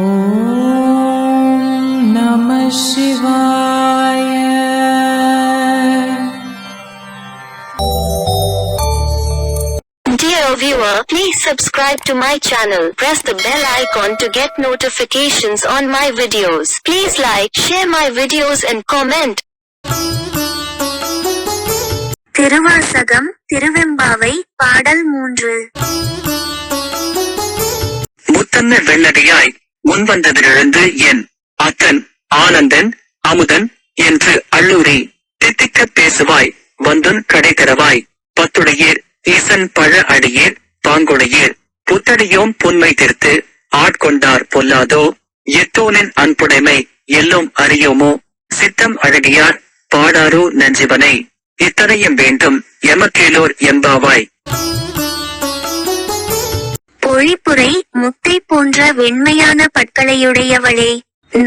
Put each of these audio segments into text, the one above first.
ஓம் நம சிவாய. Dear viewer, please subscribe to my channel. Press the bell icon to get notifications on my videos. Please like, share my videos and comment. Thiruvasagam Thiruvempavai பாடல் 3. முத்தன்ன வெள்ளடியாய் முன்வந்ததிலிருந்து என் அத்தன் ஆனந்தன் அமுதன் என்று அள்ளூரி தித்திக்க பேசுவாய் வந்துன் கடை தரவாய் பத்துடையீர் ஈசன் பழ அடியீர் பாங்குடையீர் புத்தடியோம் புன்மை திருத்து ஆட்கொண்டார் பொல்லாதோ எத்தோனின் அன்புடைமை எல்லும் அறியோமோ சித்தம் அழகியார் பாடாரோ நஞ்சிவனை இத்தனையும் வேண்டும் எமக்கேலோர் எம்பாவாய். பொழிப்புரை முத்தை போன்ற வெண்மையான பற்களையுடையவளே,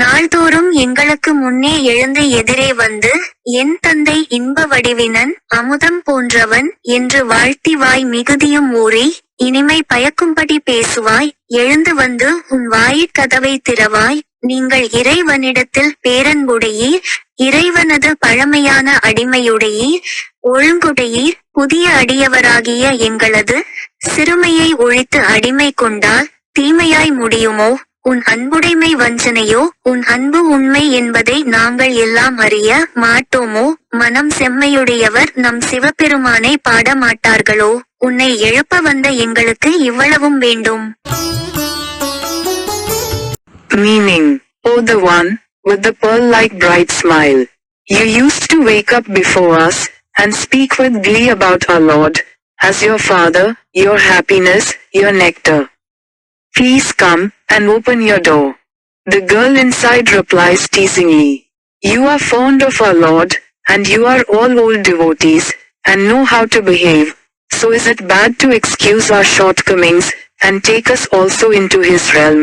நாள்தோறும் எங்களுக்கு முன்னே எழுந்து எதிரே வந்து என் தந்தை இன்ப வடிவினன் அமுதம் போன்றவன் என்று வாழ்த்தி வாய் மிகுதியும் ஊறி இனிமை பயக்கும்படி பேசுவாய். எழுந்து வந்து உன் வாயிற்கதவை திறவாய். நீங்கள் இறைவனிடத்தில் பேரன்புடையீர், இறைவனது பழமையான அடிமையுடையீர், ஒழுங்குடையீர். புதிய அடியவராகிய எங்களது சிறுமையை ஒழித்து அடிமை கொண்டால் தீமையாய் முடியுமோ? உன் அன்புடைமை வஞ்சனையோ? உன் அன்பு உண்மை என்பதை நாங்கள் எல்லாம் அறிய மாட்டோமோ? மனம் செம்மையுடையவர் நம் சிவபெருமானை பாட மாட்டார்களோ? உன்னை எழுப்ப வந்த எங்களுக்கு இவ்வளவும் வேண்டும். Meaning, O the one, with the pearl-like bright smile, you used to wake up before us, and speak with glee about our Lord, as your Father, your happiness, your nectar. Please come, and open your door. The girl inside replies teasingly, you are fond of our Lord, and you are all old devotees, and know how to behave, so is it bad to excuse our shortcomings, and take us also into his realm?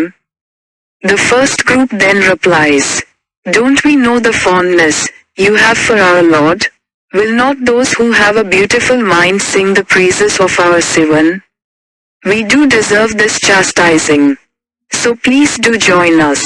The first group then replies, don't we know the fondness you have for our Lord? Will not those who have a beautiful mind sing the praises of our Sivan? We do deserve this chastising. So please do join us.